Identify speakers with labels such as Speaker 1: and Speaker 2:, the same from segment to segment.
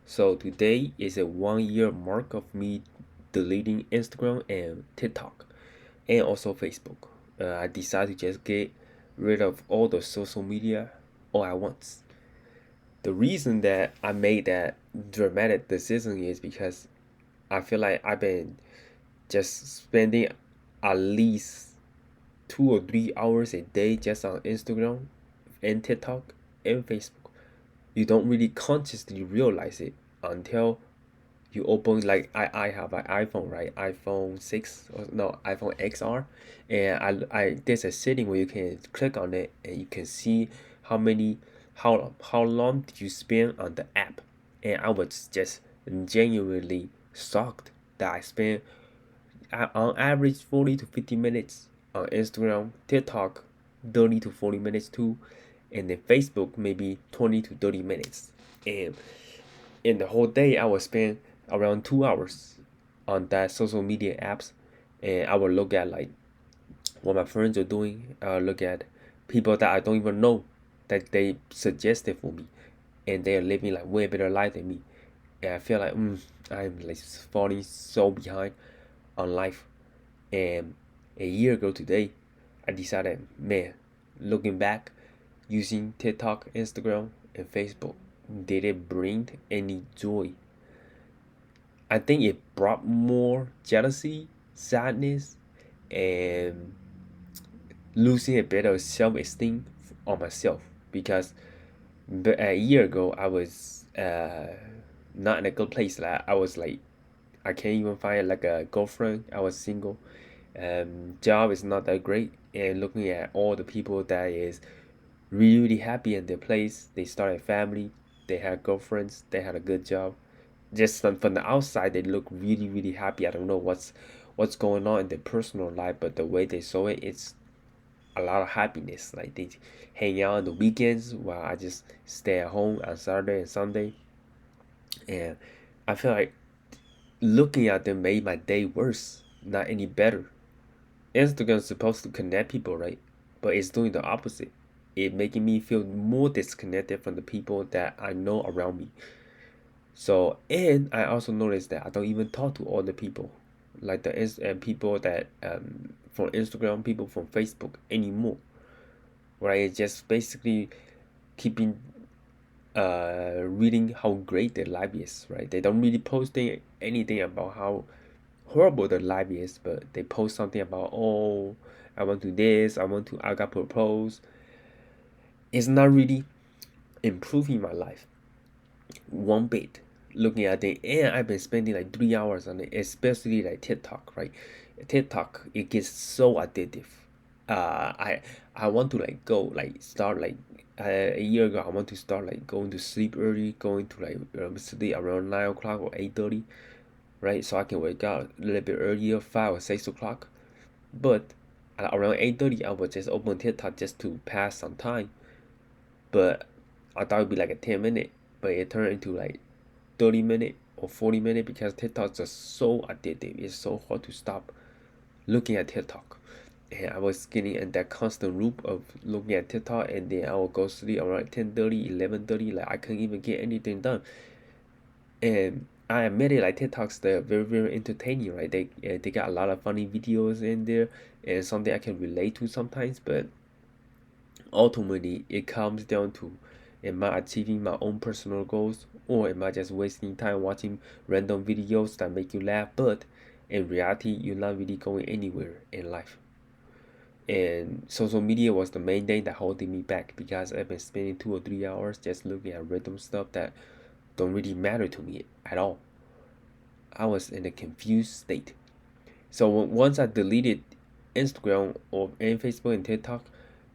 Speaker 1: So today is a 1 year mark of me deleting Instagram and TikTok and also Facebook. I decided to just get rid of all the social media all at once. The reason that I made that dramatic decision is because I feel like I've been just spending at least 2 or 3 hours a day just on Instagram and TikTok and Facebook. You don't really consciously realize it until you open like I have an iPhone, right? iPhone 6 or no, iPhone XR, and I there's a setting where you can click on it and you can see how many how long did you spend on the app. And I was just genuinely shocked that I spent on average 40 to 50 minutes on Instagram, TikTok 30 to 40 minutes too, and then Facebook maybe 20 to 30 minutes. And in the whole day, I would spend around 2 hours on that social media apps, and I would look at like what my friends are doing. I would look at people that I don't even know that they suggested for me, and they are living like way better life than me. And I feel like I'm like falling so behind on life. And a year ago today, I decided, man, looking back, using TikTok, Instagram, and Facebook, did it bring any joy? I think it brought more jealousy, sadness, and losing a bit of self-esteem on myself because a year ago I was not in a good place. Like I was like I can't even find like a girlfriend. I was single. Job is not that great. And looking at all the people that is really really happy in their place, they started a family, they had girlfriends, they had a good job. Just from the outside, they look really really happy. I don't know what's going on in their personal life, but the way they show it, it's a lot of happiness. Like they hang out on the weekends while I just stay at home on Saturday and Sunday. And I feel like looking at them made my day worse, not any better. Instagram's supposed to connect people, right? But it's doing the opposite. It making me feel more disconnected from the people that I know around me. So, and I also noticed that I don't even talk to all the people, like the and people that from Instagram, people from Facebook anymore. Right? It's just basically keeping reading how great their life is, right? They don't really posting anything about how horrible their life is, but they post something about, oh, I want to this, I got proposed. It's not really improving my life one bit. Looking at it, and I've been spending like 3 hours on it, especially like TikTok, right? TikTok, it gets so addictive. Uh, I I want to like go like start like a year ago. I want to start like going to sleep early, going to like sleep around 9 o'clock or 8:30, right? So I can wake up a little bit earlier, 5 or 6 o'clock. But around 8:30, I would just open TikTok just to pass some time. But I thought it'd be like a 10 minute, but it turned into like 30 minute or 40 minute because TikTok's just so addictive. It's so hard to stop looking at TikTok. And I was getting in that constant loop of looking at TikTok, and then I would go sleep around 10:30, 11:30. Like I couldn't even get anything done. And I admit it, like TikToks, they're very, very entertaining, right? They got a lot of funny videos in there and something I can relate to sometimes, but ultimately it comes down to, am I achieving my own personal goals, or am I just wasting time watching random videos that make you laugh, but in reality you're not really going anywhere in life. And social media was the main thing that holding me back because I've been spending 2 or 3 hours just looking at random stuff that don't really matter to me at all. I was in a confused state. So once I deleted Instagram or and Facebook and TikTok,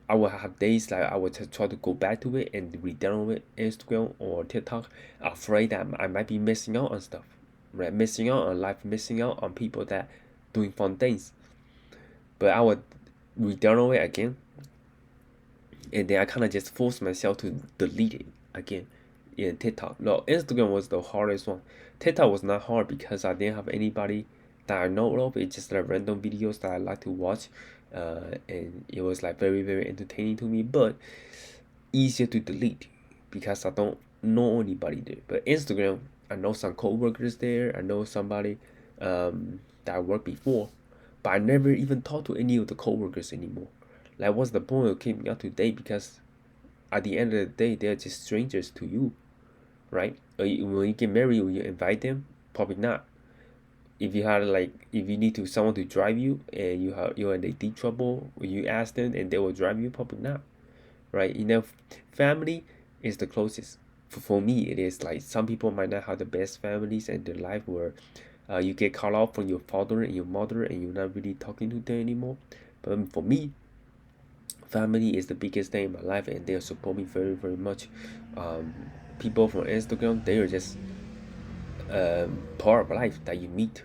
Speaker 1: I would have days like I would try to go back to it and re-download Instagram or TikTok, afraid that I might be missing out on stuff, right? Missing out on life, missing out on people that doing fun things. But I would re-download it again, and then I kind of just forced myself to delete it again in TikTok. No, Instagram was the hardest one. TikTok was not hard because I didn't have anybody that I know of. It's just like random videos that I like to watch, and it was like very very entertaining to me, but easier to delete because I don't know anybody there. But Instagram, I know some coworkers there. I know somebody that I worked before, but I never even talk to any of the coworkers anymore. Like, what's the point of keeping up to date? Because at the end of the day, they're just strangers to you, right? When you get married, will you invite them? Probably not. If you had like, if you need to someone to drive you and you're in a deep trouble, will you ask them and they will drive you? Probably not, right? Family is the closest. For me, it is like some people might not have the best families in their life where you get cut off from your father and your mother and you're not really talking to them anymore. But for me, family is the biggest thing in my life and they support me very, very much. Um, People from Instagram, they are just part of life that you meet,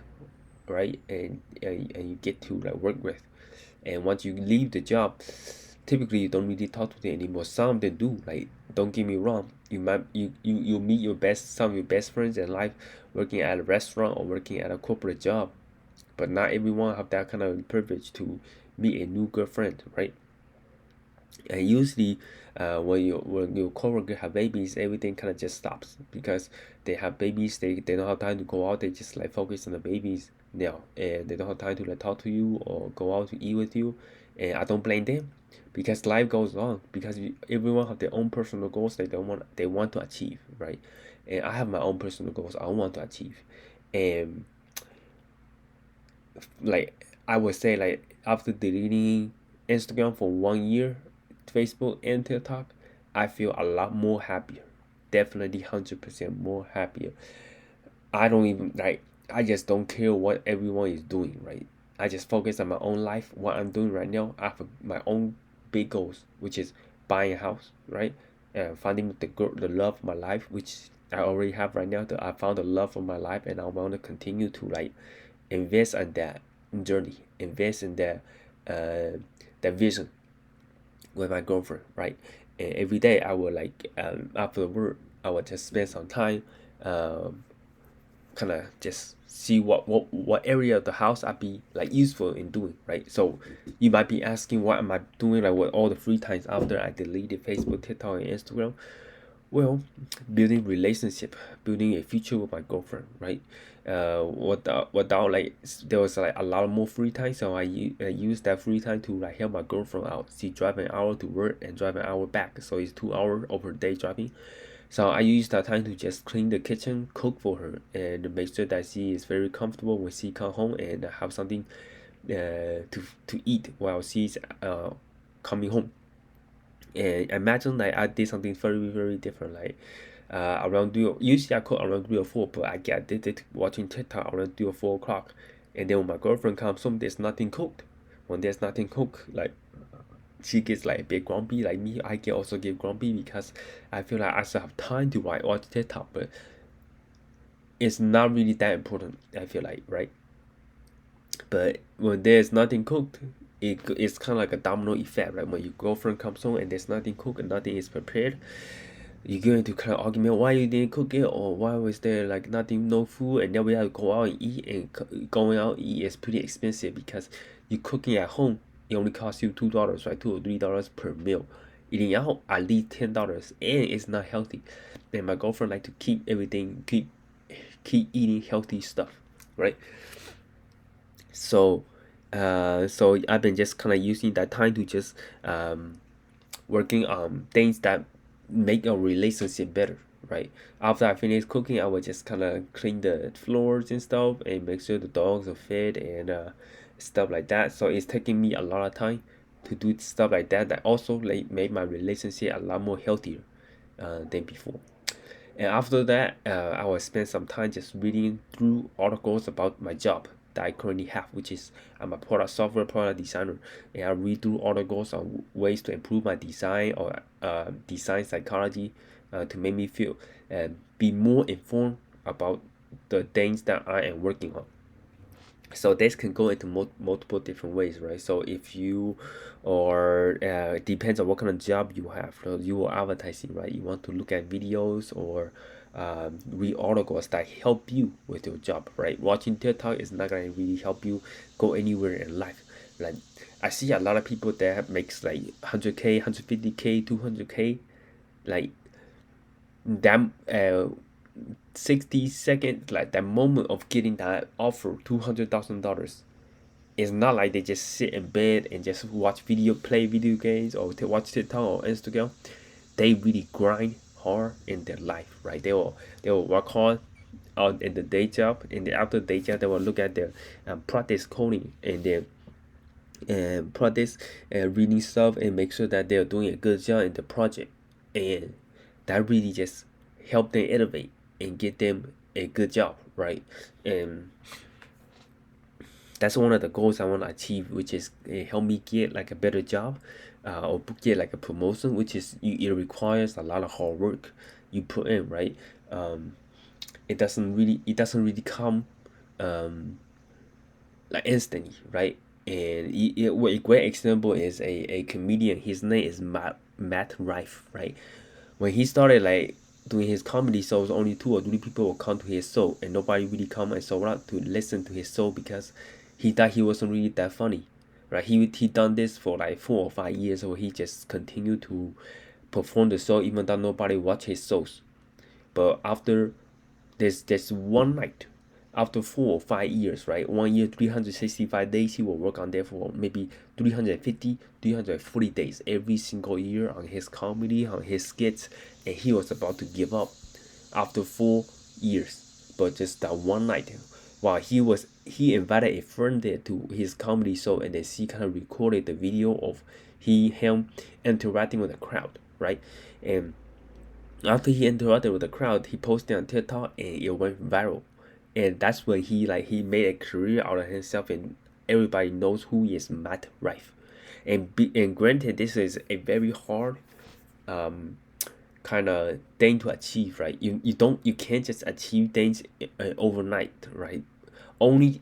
Speaker 1: right? And you get to like work with. And once you leave the job, typically you don't really talk to them anymore. Some they do. Like, don't get me wrong, you meet some of your best friends in life working at a restaurant or working at a corporate job, but not everyone have that kind of privilege to meet a new girlfriend, right? And usually, when your coworker have babies, everything kind of just stops because they have babies. They don't have time to go out. They just like focus on the babies now, and they don't have time to like talk to you or go out to eat with you. And I don't blame them because life goes on. Because everyone have their own personal goals they want to achieve, right? And I have my own personal goals I want to achieve, and like I would say, like after deleting Instagram for 1 year, Facebook and TikTok, I feel a lot more happier. Definitely 100% more happier. I don't even like, I just don't care what everyone is doing, right? I just focus on my own life, what I'm doing right now. I have my own big goals, which is buying a house, right? Finding the love of my life, which I already have right now. That I found the love of my life, and I want to continue to like invest in that journey, invest in that vision with my girlfriend, right? And every day I will like after work I will just spend some time, um, kind of just see what area of the house I'd be like useful in doing, right? So you might be asking what am I doing like with all the free times after I deleted Facebook, TikTok, and Instagram? Well, building relationship, building a future with my girlfriend, right? Without like there was like a lot more free time, so I used that free time to like help my girlfriend out. She drive an hour to work and drive an hour back, so it's 2 hours of her day driving. So I use that time to just clean the kitchen, cook for her, and make sure that she is very comfortable when she come home and have something to eat while she's coming home. And imagine like I did something very, very different. Like around usually I cook around 3 or 4, but I get addicted to watching TikTok around 3 or 4 o'clock. And then when my girlfriend comes home, there's nothing cooked. When there's nothing cooked, like she gets like a bit grumpy. Like me, I can also get grumpy because I feel like I still have time to like watch TikTok, but it's not really that important. I feel like, right? But when there's nothing cooked, it's kind of like a domino effect, right? When your girlfriend comes home and there's nothing cooked and nothing is prepared, you get into kind of argument why you didn't cook it or why was there like nothing, no food, and then we have to go out and eat. And going out and eat is pretty expensive because you cooking at home, it only costs you $2, right? $2 or $3 per meal. Eating out at least $10, and it's not healthy. And my girlfriend like to keep eating healthy stuff, right? So so I've been just kind of using that time to just working on things that make a relationship better, right? After I finish cooking, I will just kind of clean the floors and stuff and make sure the dogs are fed and stuff like that. So it's taking me a lot of time to do stuff like that. That also like made my relationship a lot more healthier than before. And after that, I will spend some time just reading through articles about my job that I currently have, which is I'm a product designer, and I read through articles on ways to improve my design or design psychology to make me feel and be more informed about the things that I am working on. So this can go into multiple different ways, right? So if you or depends on what kind of job you have. So you are advertising, right? You want to look at videos or read articles that help you with your job, right? Watching TikTok is not gonna really help you go anywhere in life. Like I see a lot of people that makes like 100K, 150K, 200K, like that 60 seconds, like that moment of getting that offer, $200,000. It's not like they just sit in bed and just play video games, or to watch TikTok or Instagram. They really grind hard in their life, right? They will work hard out in the day job. In the after day job, they will look at their practice coding, and then practice reading stuff, and make sure that they're doing a good job in the project, and that really just help them innovate and get them a good job, right? And that's one of the goals I want to achieve, which is help me get like a better job, or get like a promotion, which is it requires a lot of hard work you put in, right? um, it doesn't really come um, like instantly, right? And a great example is a comedian. His name is Matt Rife, right? When he started like doing his comedy shows, only 2 or 3 people will come to his show, and nobody really come and show up to listen to his show because he thought he wasn't really that funny, right? He done this for like 4 or 5 years, so he just continued to perform the show even though nobody watch his shows. But after there's one night, after 4 or 5 years, right? 1 year, 365 days, he will work on there for maybe 350, 340 days every single year on his comedy, on his skits, and he was about to give up after 4 years. But just that one night, while he invited a friend there to his comedy show, and then she kind of recorded the video of him interacting with the crowd, right? And after he interacted with the crowd, he posted on TikTok, and it went viral. And that's when he made a career out of himself, and everybody knows who is Matt Rife. And granted, this is a very hard um kind of thing to achieve, right? You can't just achieve things overnight, right? Only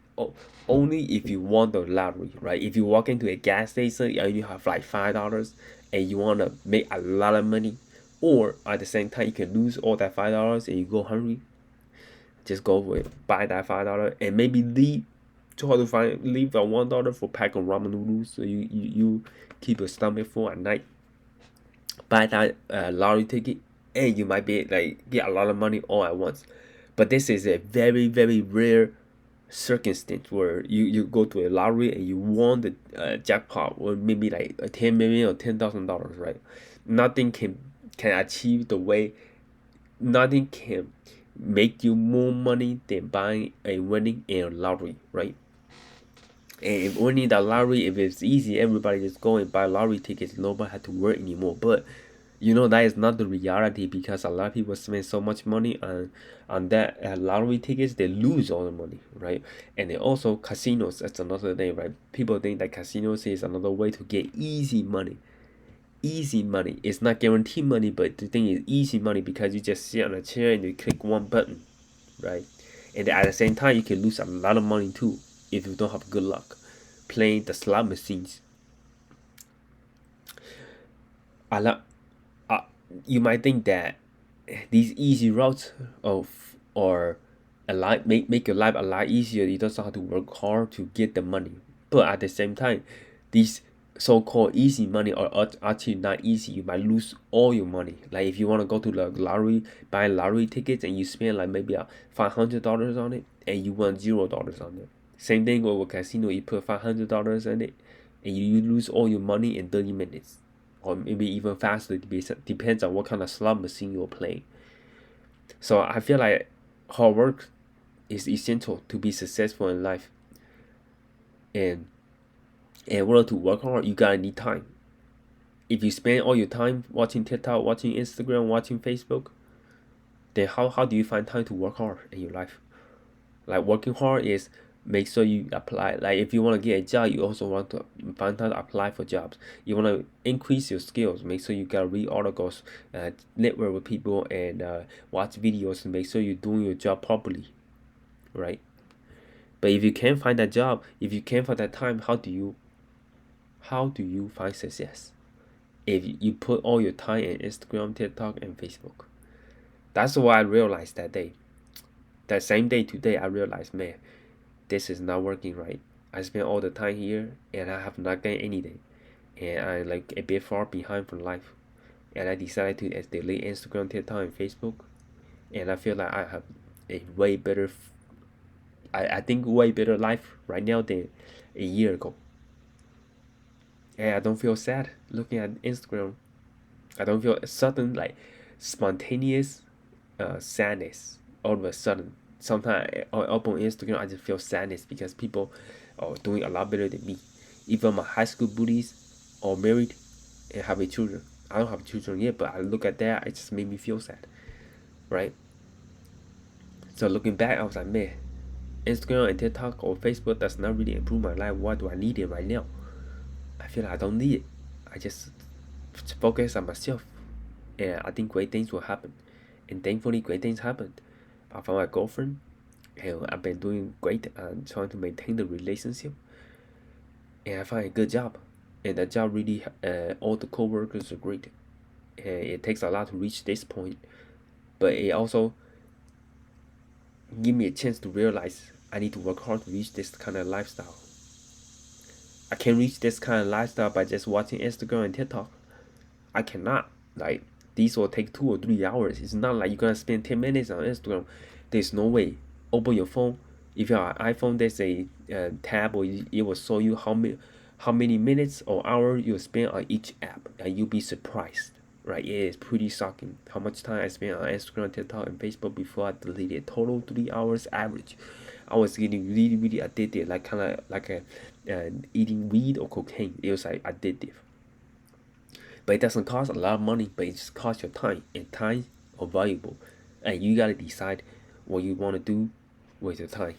Speaker 1: if you won the lottery, right? If you walk into a gas station and you have like $5 and you want to make a lot of money, or at the same time you can lose all that $5 and you go hungry, just go for it. Buy that $5 and maybe leave the $1 for a pack of ramen noodles, so you keep your stomach full at night. Buy that lottery ticket, and you might be like get a lot of money all at once. But this is a very very rare circumstance where you go to a lottery and you won the jackpot, or maybe like a 10 million or $10,000, right? Nothing can achieve the way nothing can make you more money than buying a winning in a lottery, right? And if winning the lottery, if it's easy, everybody just go and buy lottery tickets. Nobody had to work anymore. But that is not the reality, because a lot of people spend so much money on that lottery tickets, they lose all the money, right? And then also casinos. That's another thing, right? People think that casinos is another way to get easy money. Easy money. It's not guaranteed money, but the thing is easy money because you just sit on a chair and you click one button, right? And at the same time, you can lose a lot of money too if you don't have good luck playing the slot machines. A lot, you might think that these easy routes of or a lot make your life a lot easier. You don't have to work hard to get the money, but at the same time, these so-called easy money are actually not easy. You might lose all your money. Like if you want to go to the lottery, buy lottery tickets, and you spend like maybe $500 on it, and you won $0 on it. Same thing with a casino. You put $500 in it, and you lose all your money in 30 minutes, or maybe even faster. Depends on what kind of slot machine you're playing. So I feel like hard work is essential to be successful in life. And in order to work hard, you gotta need time. If you spend all your time watching TikTok, watching Instagram, watching Facebook, then how do you find time to work hard in your life? Like working hard is make sure you apply. Like if you want to get a job, you also want to find time to apply for jobs. You want to increase your skills, make sure you gotta read articles, network with people, and watch videos, and make sure you're doing your job properly, right? But if you can't find that job, if you can't find that time, how do you find success? If you put all your time in Instagram, TikTok, and Facebook. That's what I realized that day. That same day today, I realized, man, this is not working right. I spend all the time here and I have not gained anything. And I'm like a bit far behind from life. And I decided to delete Instagram, TikTok, and Facebook. and I feel like I have a way better, I think way better life right now than a year ago. And I don't feel sad looking at Instagram. I don't feel a sudden like spontaneous sadness all of a sudden. Sometimes I open Instagram, I just feel sadness because people are doing a lot better than me. Even my high school buddies are married and have a children. I don't have children yet, but I look at that, it just made me feel sad, right? So looking back, I was like, man, Instagram and TikTok or Facebook does not really improve my life. Why do I need it right now? I feel like I don't need it. I just focus on myself, and I think great things will happen. And thankfully, great things happened. I found my girlfriend, and I've been doing great and trying to maintain the relationship. And I find a good job, and the job really, all the coworkers are great. And it takes a lot to reach this point, but it also give me a chance to realize I need to work hard to reach this kind of lifestyle. I can't reach this kind of lifestyle by just watching Instagram and TikTok. I cannot. Like, these will take 2 or 3 hours. It's not like you're gonna spend 10 minutes on Instagram. There's no way. Open your phone. If you have an iPhone, there's a tab or it will show you how many minutes or hours you spend on each app, and you'll be surprised. Right? It is pretty shocking how much time I spent on Instagram, TikTok, and Facebook before I deleted. Total 3 hours average. I was getting really, really addicted, like kind of like a eating weed or cocaine. It was like addictive. But it doesn't cost a lot of money, but it just costs your time, and time are valuable. And you gotta decide what you wanna do with your time.